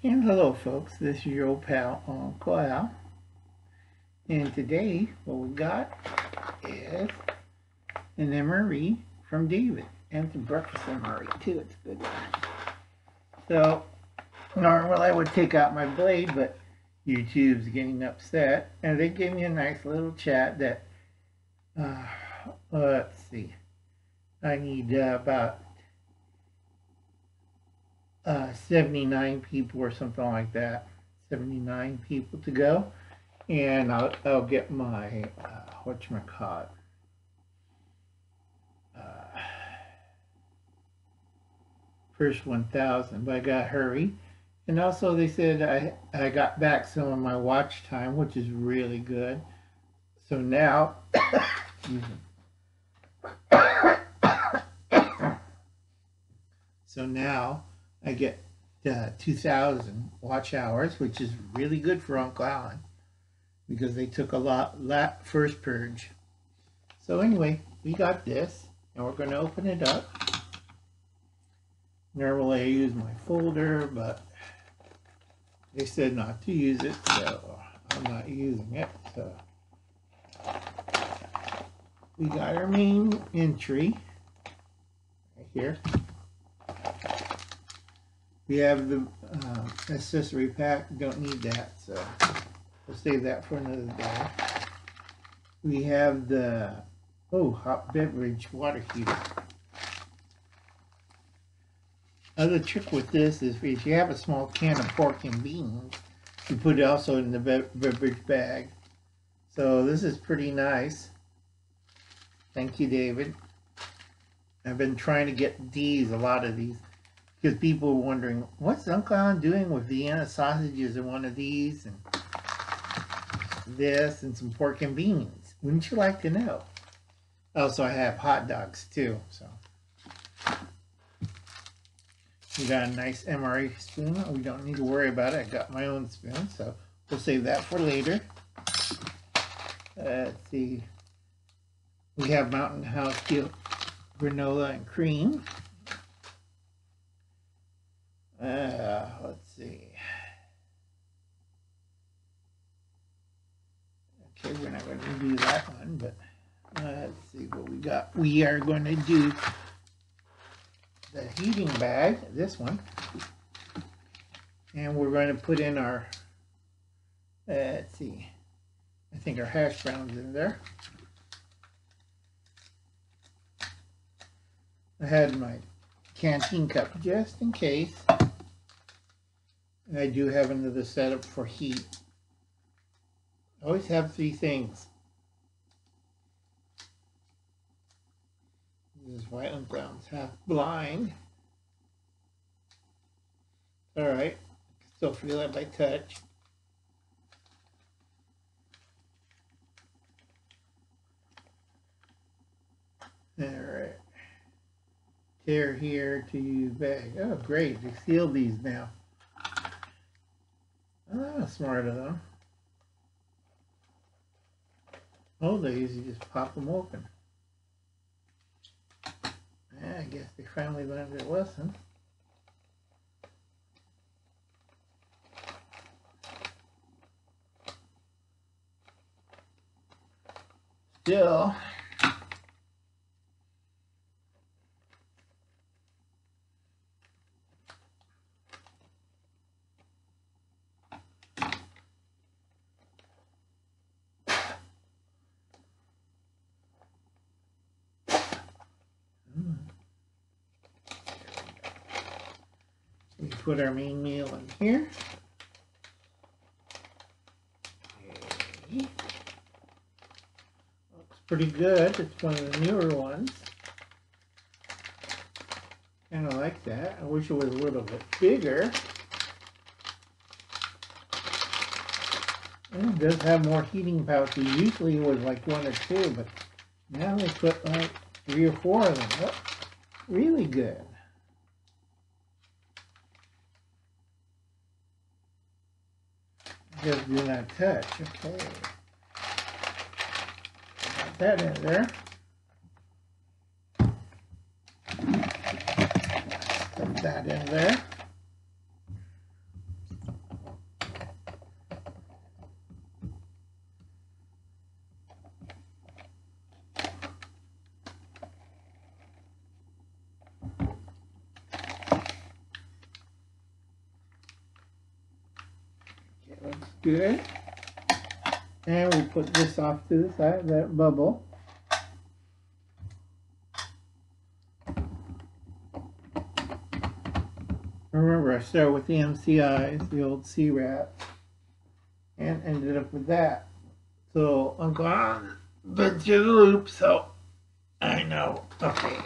And hello folks, this is your old pal Uncle Al. And today what we got is an MRE from David. And it's a breakfast MRE too, it's a good one. So normally I would take out my blade, but YouTube's getting upset. And they gave me a nice little chat that, let's see, I need about 79 people or something like that. 79 people to go. And I'll get my, whatchamacallit, first 1,000, but I gotta hurry. And also they said I got back some of my watch time, which is really good. So now, so now I get 2,000 watch hours, which is really good for Uncle Alan because they took a lot first purge. So anyway, we got this, and we're going to open it up. Normally I use my folder, but they said not to use it, so I'm not using it. So we got our main entry right here. We have the accessory pack, don't need that, so we'll save that for another day. We have the, hot beverage water heater. Other trick with this is if you have a small can of pork and beans, you put it also in the beverage bag. So this is pretty nice. Thank you, David. I've been trying to get a lot of these. Because people were wondering, what's Uncle Alan doing with Vienna sausages in one of these, and this, and some pork and beans? Wouldn't you like to know? Also, I have hot dogs too, so. We got a nice MRE spoon. We don't need to worry about it. I got my own spoon, so we'll save that for later. Let's see. We have Mountain House granola and cream. Let's see. Okay, we're not going to do that one, but let's see what we got. We are going to do the heating bag, this one, and we're going to put in our, let's see, I think our hash browns in there. I had my canteen cup just in case. And I do have another setup for heat. I always have 3 things. This is why Uncle Alan's half blind. Alright, I can still feel it by touch. Alright. Tear here to bag. Oh great, they sealed these now. Ah, smart of them. Old days, you just pop them open. I guess they finally learned their lesson. Still, we put our main meal in here. Okay. Looks pretty good. It's one of the newer ones. Kind of like that. I wish it was a little bit bigger. And it does have more heating pouches. Usually it was like 1 or 2, but now they put like 3 or 4 of them. Oh, really good. Just do not touch. Okay. Got that in there. Put that in there. good. And we put this off to the side, that bubble. Remember, I started with the MCIs, the old C-Rat, and ended up with that. So I'm going on the loop, so I know. Okay,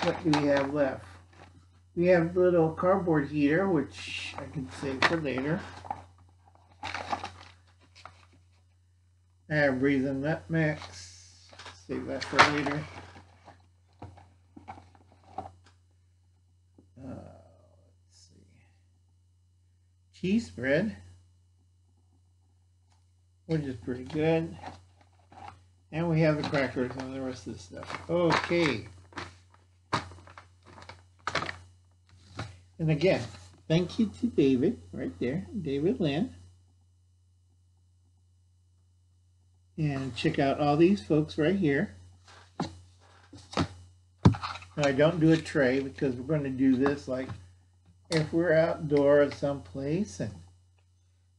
what do we have left? We have the little cardboard heater, which I can save for later. I have raisin nut mix. Save that for later. Let's see. Cheese spread, which is pretty good. And we have the crackers and the rest of the stuff. Okay. And again, thank you to David, right there, David Lynn. And check out all these folks right here. Now, I don't do a tray because we're going to do this like if we're outdoors someplace and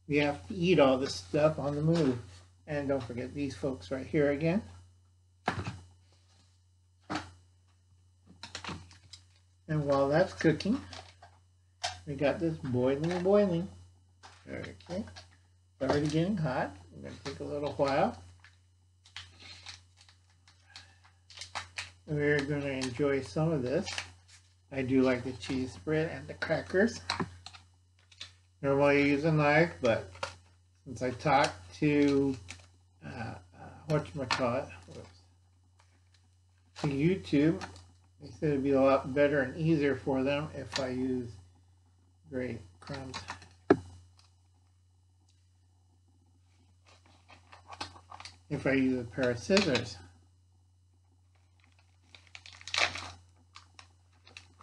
we have to eat all this stuff on the move. And don't forget these folks right here again. And while that's cooking, we got this boiling. Okay, it's already getting hot. It's going to take a little while. We're going to enjoy some of this. I do like the cheese spread and the crackers. Normally I use a knife, but since I talked to whatchamacallit, to YouTube, they said it'd be a lot better and easier for them if I use great crumbs. If I use a pair of scissors.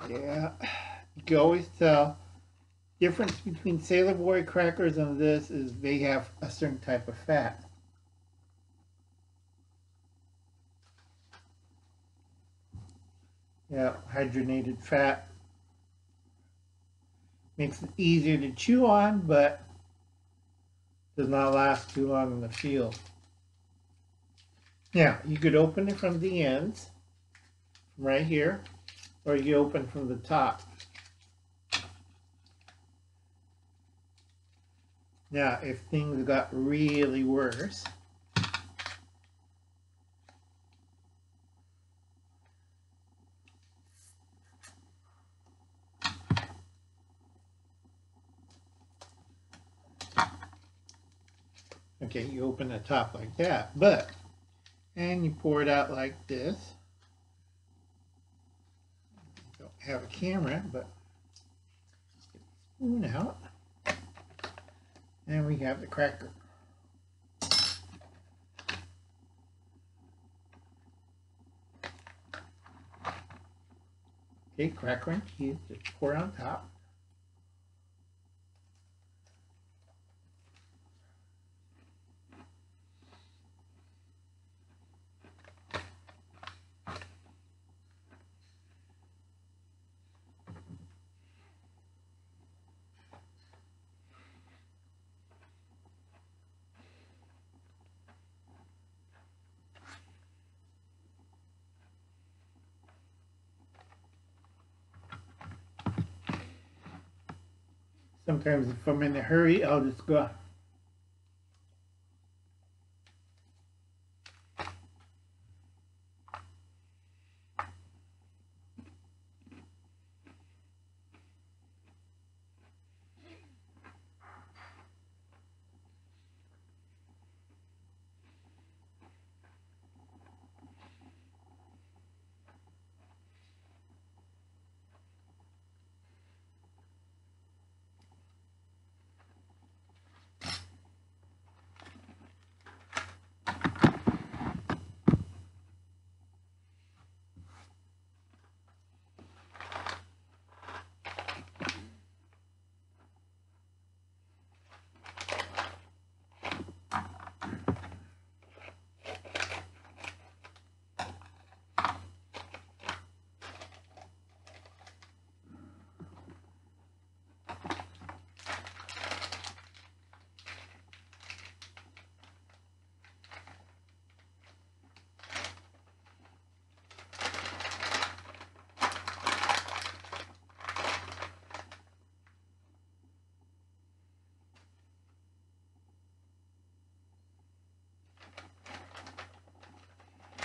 Yeah, you can always tell. Difference between Sailor Boy crackers and this is they have a certain type of fat. Yeah, hydrogenated fat. Makes it easier to chew on, but does not last too long in the field. Now, you could open it from the ends, right here, or you open from the top. Now, if things got really worse, okay, you open the top like that, and you pour it out like this. Don't have a camera, but get the spoon out. And we have the cracker. Okay, cracker and cheese, just pour it on top. Sometimes if I'm in a hurry, I'll just go.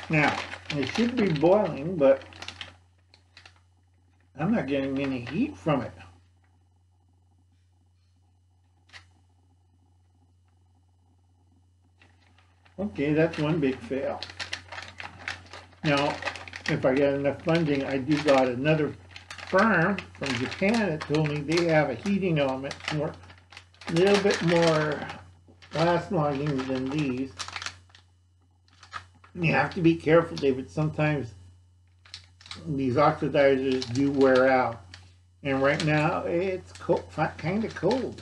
Now, it should be boiling, but I'm not getting any heat from it. Okay, that's one big fail. Now, if I get enough funding, I do got another firm from Japan that told me they have a heating element more, a little bit more last longing than these. You have to be careful, David. Sometimes these oxidizers do wear out. And right now, it's kind of cold.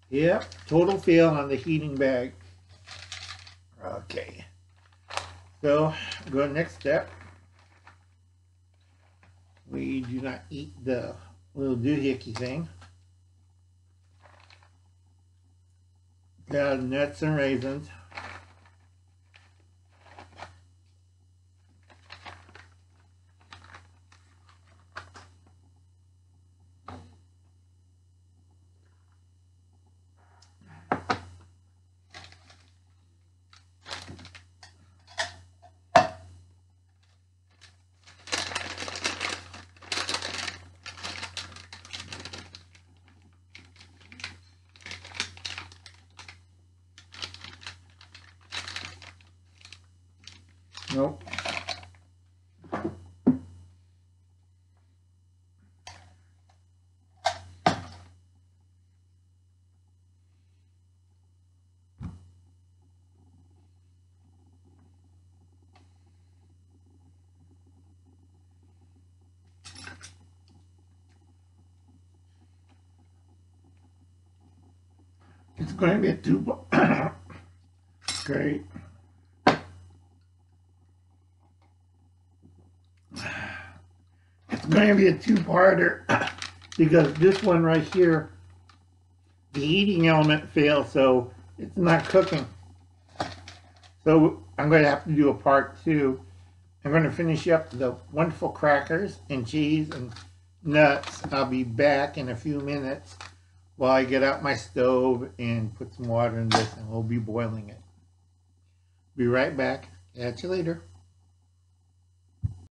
Yep, total fail on the heating bag. Okay. So, go to the next step. We do not eat the little doohickey thing. Got nuts and raisins. Nope. It's going to be a two. Great. It's going to be a two-parter because this one right here, the heating element failed, so it's not cooking. So I'm going to have to do a part 2. I'm going to finish up the wonderful crackers and cheese and nuts. I'll be back in a few minutes while I get out my stove and put some water in this, and we'll be boiling it. Be right back. Catch you later.